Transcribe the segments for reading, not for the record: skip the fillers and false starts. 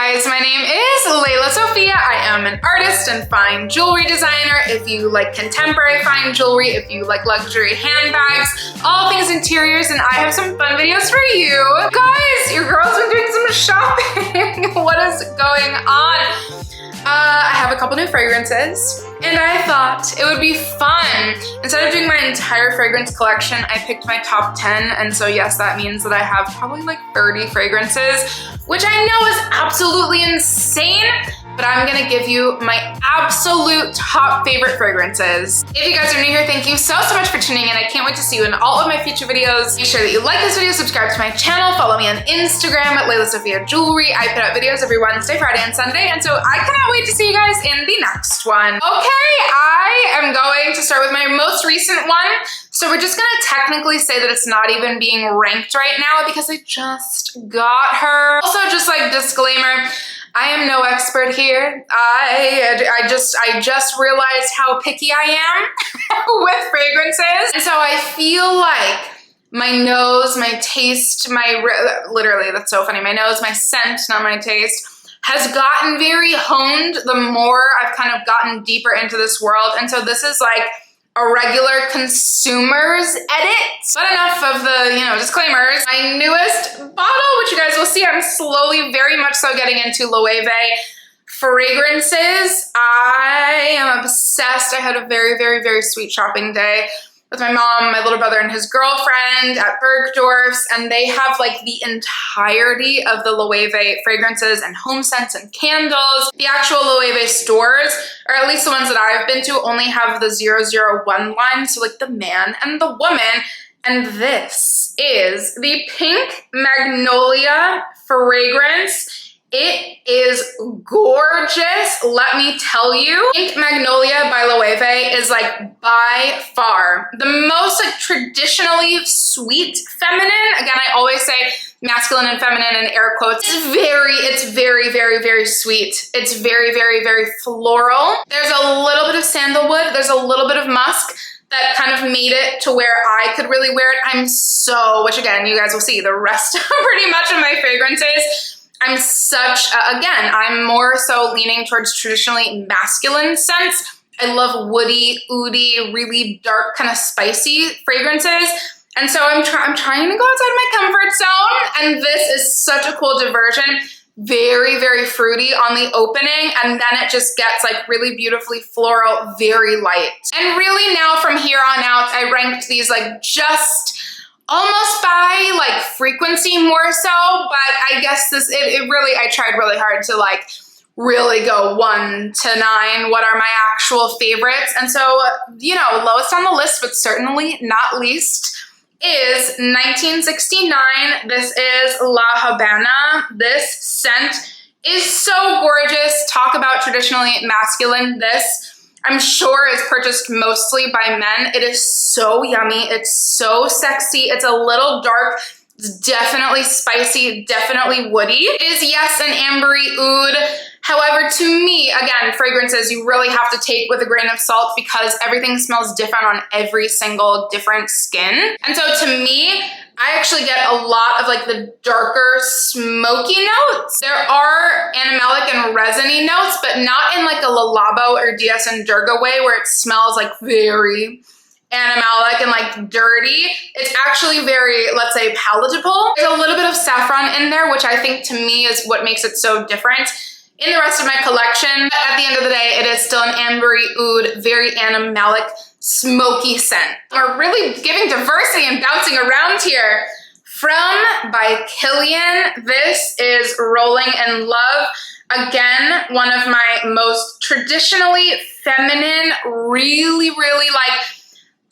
guys, my name is lelasophia. I am an artist and fine jewelry designer. If you like contemporary fine jewelry, if you like luxury handbags, all things interiors, and I have some fun videos for you. Guys, your girl's been doing some shopping. What is going on? I have a couple new fragrances, and I thought it would be fun. Instead of doing my entire fragrance collection, I picked my top 10, and so yes, that means that I have probably like 30 fragrances, which I know is absolutely insane, but I'm gonna give you my absolute top favorite fragrances. If you guys are new here, thank you so much for tuning in. I can't wait to see you in all of my future videos. Make sure that you like this video, subscribe to my channel, follow me on Instagram at lelasophia jewelry. I put out videos every Wednesday, Friday, and Sunday, and so I cannot wait to see you guys in the next one. Okay, I am going to start with my most recent one. So we're just gonna technically say that it's not even being ranked right now because I just got her. Also, just like disclaimer, I am no expert here. I just realized how picky I am with fragrances. And so I feel like my nose, my taste, literally, that's so funny. My nose, my scent, not my taste, has gotten very honed the more I've kind of gotten deeper into this world. And so this is like a regular consumer's edit. But enough of the, disclaimers. My newest bottle, which you guys will see, I'm slowly, very much so getting into Loewe fragrances. I am obsessed. I had a very, very, very sweet shopping day with my mom, my little brother, and his girlfriend at Bergdorf's, and they have like the entirety of the Loewe fragrances and home scents and candles. The actual Loewe stores, or at least the ones that I've been to, only have the 001 line, so like the man and the woman. And this is the Pink Magnolia fragrance. It is gorgeous, let me tell you. Pink Magnolia by Loewe is like by far the most like traditionally sweet feminine. Again, I always say masculine and feminine in air quotes. It's very, very, very sweet. It's very, very, very floral. There's a little bit of sandalwood. There's a little bit of musk that kind of made it to where I could really wear it. Which again, you guys will see the rest pretty much of my fragrances. I'm I'm more so leaning towards traditionally masculine scents. I love woody, oody, really dark, kind of spicy fragrances. And so I'm trying to go outside my comfort zone. And this is such a cool diversion. Very, very fruity on the opening. And then it just gets like really beautifully floral, very light. And really now from here on out, I ranked these like just almost by like frequency more so, but I guess I tried really hard to like really go 1 to 9. What are my actual favorites? And so, lowest on the list, but certainly not least, is 1969. This is La Habana. This scent is so gorgeous. Talk about traditionally masculine. This, I'm sure, is purchased mostly by men. It is so yummy. It's so sexy. It's a little dark. It's definitely spicy, definitely woody. It is, yes, an ambery oud. However, to me, again, fragrances you really have to take with a grain of salt because everything smells different on every single different skin. And so to me, I actually get a lot of like the darker smoky notes. There are animalic and resiny notes, but not in like a Le Labo or DS and Durga way where it smells like very animalic and like dirty. It's actually very, let's say, palatable. There's a little bit of saffron in there, which I think to me is what makes it so different in the rest of my collection. But at the end of the day, it is still an ambery oud, very animalic, smoky scent. We're really giving diversity and bouncing around here. From by Kilian, this is Rolling in Love. Again, one of my most traditionally feminine, really, really like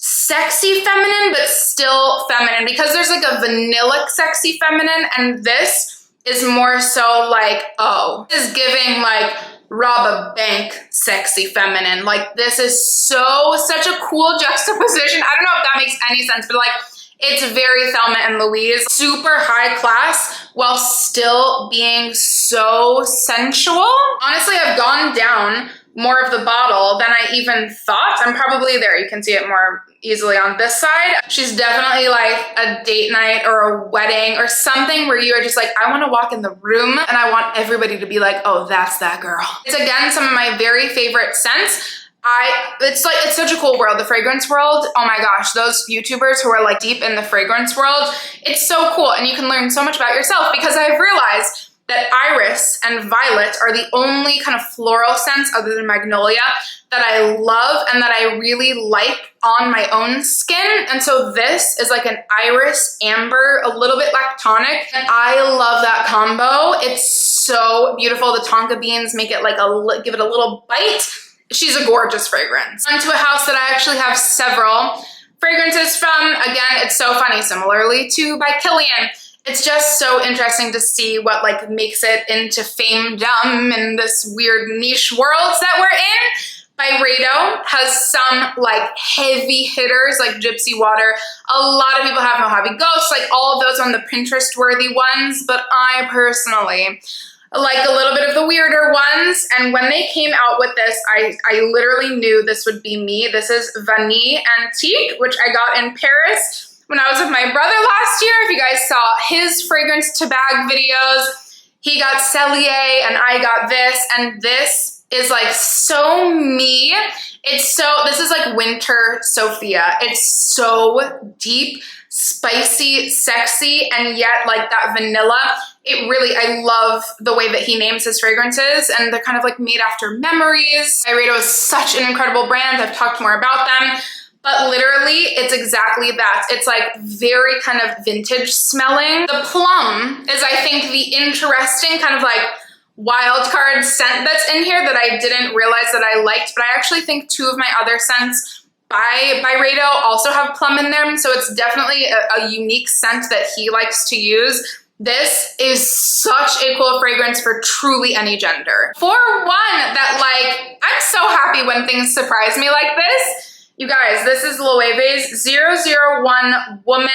sexy feminine, but still feminine because there's like a vanillic sexy feminine, and this is more so like, this is giving like rob a bank sexy feminine. Like this is such a cool juxtaposition. I don't know if that makes any sense, but like It's very Thelma and Louise, super high class while still being so sensual. Honestly, I've gone down more of the bottle than I even thought. I'm probably there. You can see it more easily on this side. She's definitely like a date night or a wedding or something where you are just like, I want to walk in the room and I want everybody to be like, oh, that's that girl. It's again, some of my very favorite scents. It's such a cool world, the fragrance world. Oh my gosh, those YouTubers who are like deep in the fragrance world, it's so cool. And you can learn so much about yourself because I've realized that iris and violet are the only kind of floral scents other than magnolia that I love and that I really like on my own skin. And so this is like an iris amber, a little bit lactonic. And I love that combo. It's so beautiful. The tonka beans make it like give it a little bite. She's a gorgeous fragrance. Onto a house that I actually have several fragrances from. Again, it's so funny, similarly to by Kilian. It's just so interesting to see what like makes it into famedom in this weird niche worlds that we're in. Byredo has some like heavy hitters like Gypsy Water. A lot of people have Mojave Ghost, like all of those on the Pinterest worthy ones, but I personally like a little bit of the weirder ones. And when they came out with this, I literally knew this would be me. This is Vanille Antique, which I got in Paris when I was with my brother last year. If you guys saw his fragrance to bag videos, he got Cellier and I got this, and this is like so me. This is like winter Sophia. It's so deep, spicy, sexy, and yet like that vanilla. I love the way that he names his fragrances, and they're kind of like made after memories. Byredo is such an incredible brand. I've talked more about them. But literally, it's exactly that. It's like very kind of vintage smelling. The plum is, I think, the interesting kind of like wild card scent that's in here that I didn't realize that I liked. But I actually think two of my other scents by Byredo also have plum in them. So it's definitely a unique scent that he likes to use. This is such a cool fragrance for truly any gender. For one that like, I'm so happy when things surprise me like this. You guys, this is Loewe's 001 Woman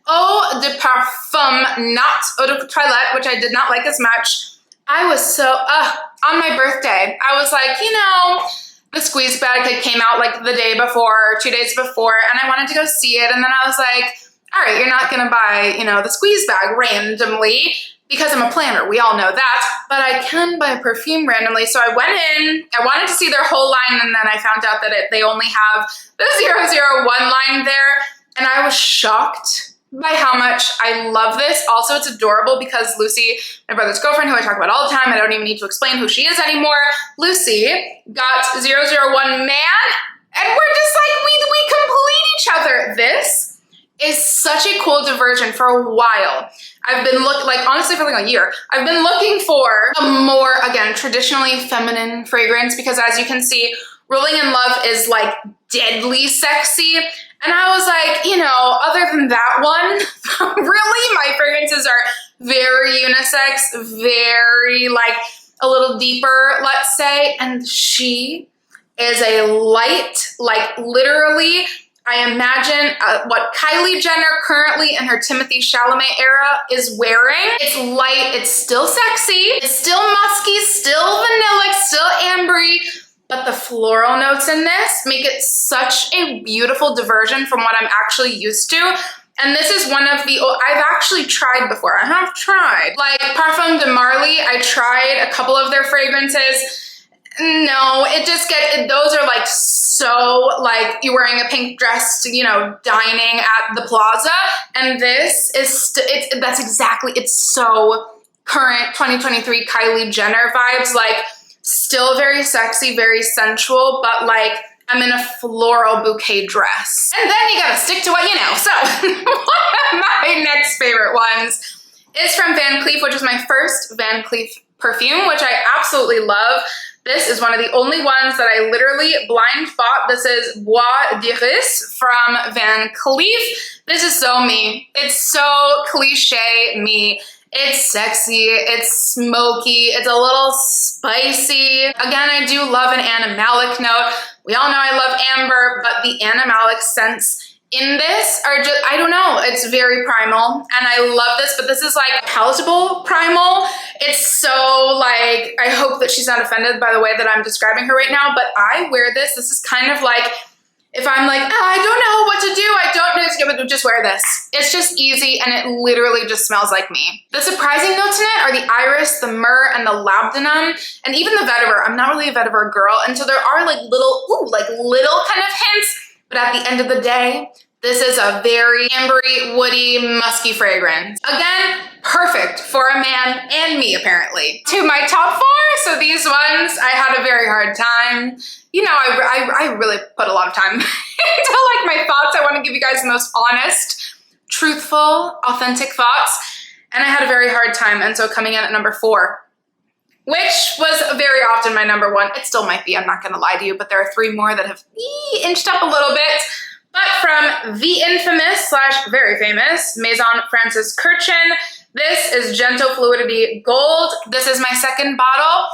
Eau de Parfum, not Eau de Toilette, which I did not like as much. I was so, on my birthday, I was like, you know, the squeeze bag that came out like the day before, 2 days before, and I wanted to go see it. And then I was like, all right, you're not gonna buy, you know, the squeeze bag randomly because I'm a planner, we all know that, but I can buy perfume randomly. So I went in, I wanted to see their whole line, and then I found out that they only have the 001 line there, and I was shocked by how much I love this. Also, it's adorable because Lucy, my brother's girlfriend, who I talk about all the time, I don't even need to explain who she is anymore, Lucy got 001 Man, and we're just like, we complete each other. This is such a cool diversion. For a while, I've been honestly for like a year, I've been looking for a more, again, traditionally feminine fragrance, because as you can see, Rolling in Love is like deadly sexy. And I was like, you know, other than that one, really, my fragrances are very unisex, very like a little deeper, let's say. And she is a light, like literally, I imagine what Kylie Jenner currently in her Timothée Chalamet era is wearing. It's light, it's still sexy, it's still musky, still vanillic, still ambery, but the floral notes in this make it such a beautiful diversion from what I'm actually used to. And this is one of the, I've actually tried before. I have tried. Like Parfum de Marly, I tried a couple of their fragrances. No, those are like so like you're wearing a pink dress, you know, dining at the plaza. And this is, that's exactly, it's so current 2023 Kylie Jenner vibes, like still very sexy, very sensual, but like I'm in a floral bouquet dress. And then you gotta stick to what you know. So one of my next favorite ones is from Van Cleef, which is my first Van Cleef perfume, which I absolutely love. This is one of the only ones that I literally blind bought. This is Bois d'Iris from Van Cleef. This is so me. It's so cliche me. It's sexy, it's smoky, it's a little spicy. Again, I do love an animalic note. We all know I love amber, but the animalic scents in this are just, I don't know, it's very primal and I love this, but this is like palatable primal. It's so like, I hope that she's not offended by the way that I'm describing her right now, but I wear this. This is kind of like, if I'm like, oh, I don't know what to do, I don't know, just wear this. It's just easy and it literally just smells like me. The surprising notes in it are the iris, the myrrh, and the labdanum, and even the vetiver. I'm not really a vetiver girl, and so there are like little kind of hints, but at the end of the day, this is a very ambery, woody, musky fragrance. Again, perfect for a man and me, apparently. To my top 4, so these ones, I had a very hard time. You know, I really put a lot of time into like my thoughts. I want to give you guys the most honest, truthful, authentic thoughts. And I had a very hard time. And so coming in at number 4, which was very often my number 1. It still might be, I'm not going to lie to you, but there are 3 more that have inched up a little bit. But from the infamous / very famous Maison Francis Kurkdjian, this is Gentle Fluidity Gold. This is my second bottle.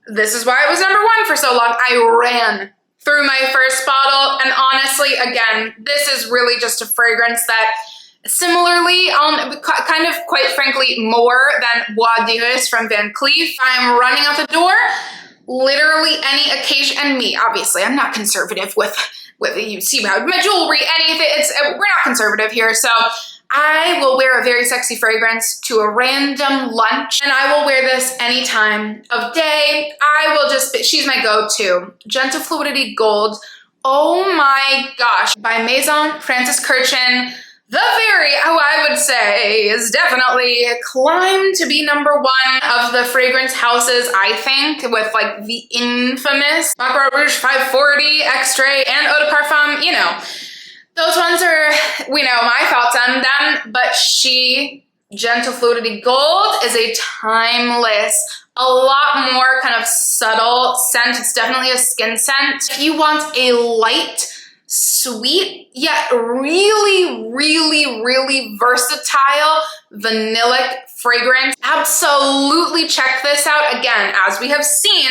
This is why it was number 1 for so long. I ran through my first bottle, and honestly, again, this is really just a fragrance that similarly, kind of quite frankly, more than Bois d'Iris from Van Cleef. I'm running out the door, literally any occasion, and me, obviously, I'm not conservative with you see my jewelry, anything, we're not conservative here, so I will wear a very sexy fragrance to a random lunch, and I will wear this any time of day. I will just, she's my go-to. Gentle Fluidity Gold. Oh my gosh. By Maison Francis Kurkdjian. The very, I would say, is definitely climbed to be number 1 of the fragrance houses, I think, with like the infamous Baccarat Rouge 540, Extrait, and Eau de Parfum, you know. Those ones are, we know my thoughts on them, but Gentle Fluidity Gold is a timeless, a lot more kind of subtle scent. It's definitely a skin scent. If you want a light, sweet, yet really, really, really versatile vanillic fragrance, absolutely check this out. Again, as we have seen,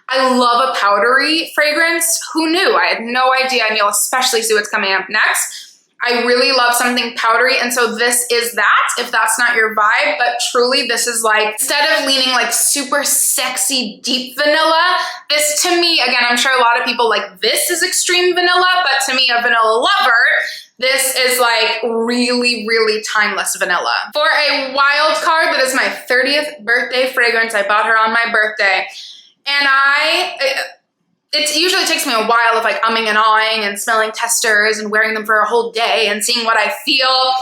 I love a powdery fragrance. Who knew? I had no idea, and you'll especially see what's coming up next. I really love something powdery, and so this is that, if that's not your vibe, but truly this is like, instead of leaning like super sexy, deep vanilla, this to me, again, I'm sure a lot of people like this is extreme vanilla, but to me, a vanilla lover, this is like really, really timeless vanilla. For a wild card, that is my 30th birthday fragrance. I bought her on my birthday, and it usually takes me a while of like umming and ahhing and smelling testers and wearing them for a whole day and seeing what I feel.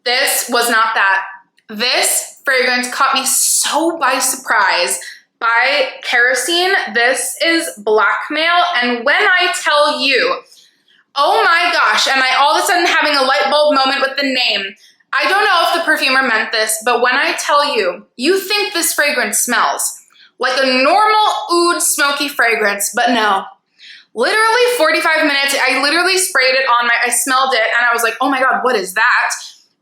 This was not that. This fragrance caught me so by surprise. By Kerosene, this is Blackmail, and when I tell you, oh my gosh, am I all of a sudden having a light bulb moment with the name? I don't know if the perfumer meant this, but when I tell you, you think this fragrance smells like a normal oud smoky fragrance, but no. Literally 45 minutes, I literally sprayed it on I smelled it and I was like, oh my God, what is that?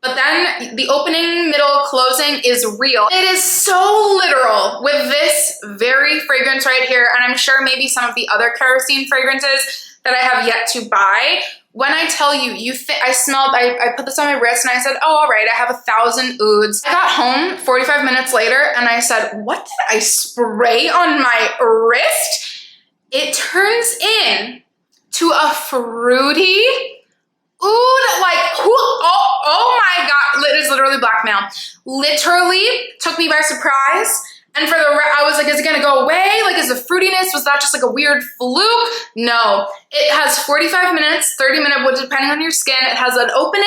But then the opening, middle, closing is real. It is so literal with this very fragrance right here, and I'm sure maybe some of the other Kerosene fragrances that I have yet to buy. When I tell you, I put this on my wrist and I said, oh, all right, I have 1,000 ouds. I got home 45 minutes later and I said, what did I spray on my wrist? It turns in to a fruity oud, like, oh my God, it is literally Blackmail. Literally took me by surprise. And for I was like, is it gonna go away? Like, is the fruitiness, was that just like a weird fluke? No, it has 45 minutes, 30 minutes, depending on your skin. It has an opening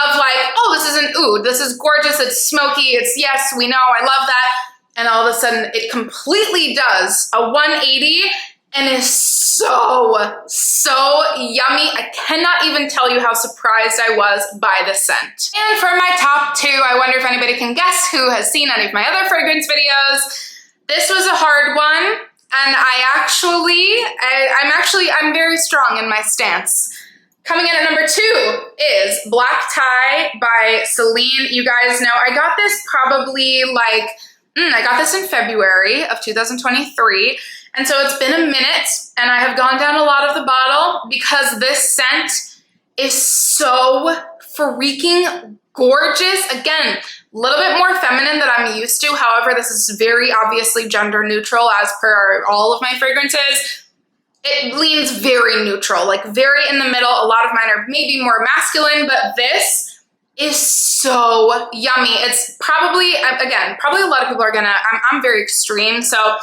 of like, oh, this is an oud. This is gorgeous, it's smoky, it's, yes, we know, I love that. And all of a sudden it completely does a 180 and is so yummy. I cannot even tell you how surprised I was by the scent. And for my top 2, I wonder if anybody can guess who has seen any of my other fragrance videos. This was a hard one, and I'm very strong in my stance. Coming in at number 2 is Black Tie by Celine. You guys know I got this probably like, I got this in February of 2023. And so it's been a minute and I have gone down a lot of the bottle because this scent is so freaking gorgeous. Again, a little bit more feminine than I'm used to. However, this is very obviously gender neutral as per all of my fragrances. It leans very neutral, like very in the middle. A lot of mine are maybe more masculine, but this is so yummy. It's probably, again, probably a lot of people are gonna, I'm very extreme. So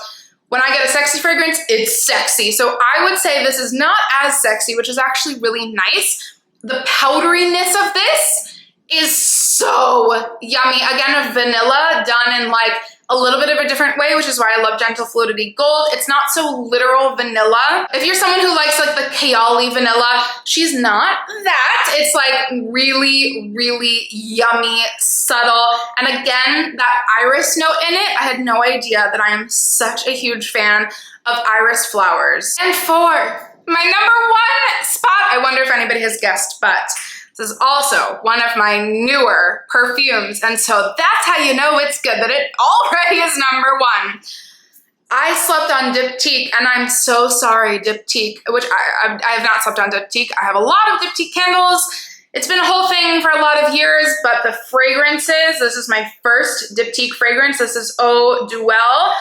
when I get a sexy fragrance, it's sexy. So I would say this is not as sexy, which is actually really nice. The powderiness of this is so yummy. Again, a vanilla done in like a little bit of a different way, which is why I love Gentle Fluidity Gold. It's not so literal vanilla. If you're someone who likes like the Kayali vanilla, she's not that. It's like really, really yummy, subtle. And again, that iris note in it, I had no idea that I am such a huge fan of iris flowers. And for my number 1 spot, I wonder if anybody has guessed, but this is also one of my newer perfumes, and so that's how you know it's good, that it already is number 1. I slept on Diptyque, and I'm so sorry, Diptyque, which I have not slept on Diptyque. I have a lot of Diptyque candles. It's been a whole thing for a lot of years, but the fragrances, this is my first Diptyque fragrance. This is Eau Duelle.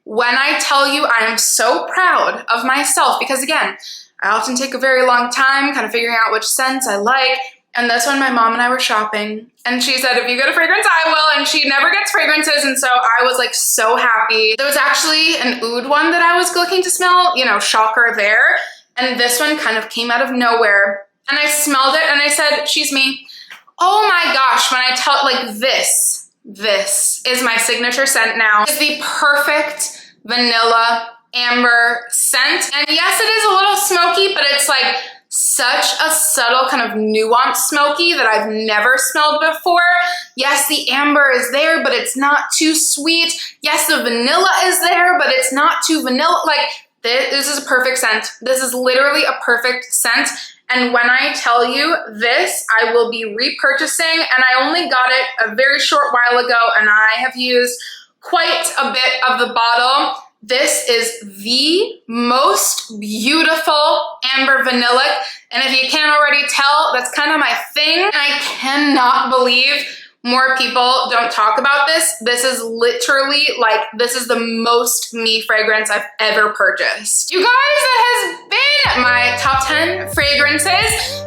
When I tell you I am so proud of myself, because again, I often take a very long time kind of figuring out which scents I like. And this one, my mom and I were shopping, and she said, if you get a fragrance, I will, and she never gets fragrances, and so I was like so happy. There was actually an oud one that I was looking to smell, you know, shocker there, and this one kind of came out of nowhere, and I smelled it, and I said, she's me. Oh my gosh, when I tell, like this is my signature scent now. It's the perfect vanilla amber scent, and yes, it is a little smoky, but it's like such a subtle kind of nuanced smoky that I've never smelled before. Yes, the amber is there, but it's not too sweet. Yes, the vanilla is there, but it's not too vanilla. Like, this is a perfect scent. This is literally a perfect scent. And when I tell you this, I will be repurchasing, and I only got it a very short while ago, and I have used quite a bit of the bottle. This is the most beautiful amber vanillic, and if you can't already tell, that's kind of my thing. And I cannot believe more people don't talk about this. This is literally like, this is the most me fragrance I've ever purchased. You guys, that has been my top 10 fragrances.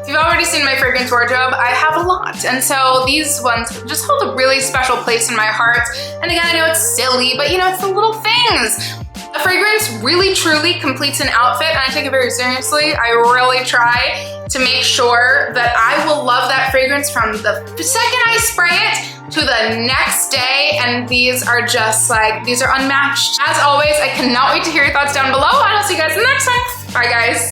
If you've already seen my fragrance wardrobe, I have a lot. And so these ones just hold a really special place in my heart. And again, I know it's silly, but you know, it's the little things. A fragrance really truly completes an outfit, and I take it very seriously. I really try to make sure that I will love that fragrance from the second I spray it to the next day, and these are just like, these are unmatched. As always, I cannot wait to hear your thoughts down below, and I'll see you guys in the next one. Bye guys.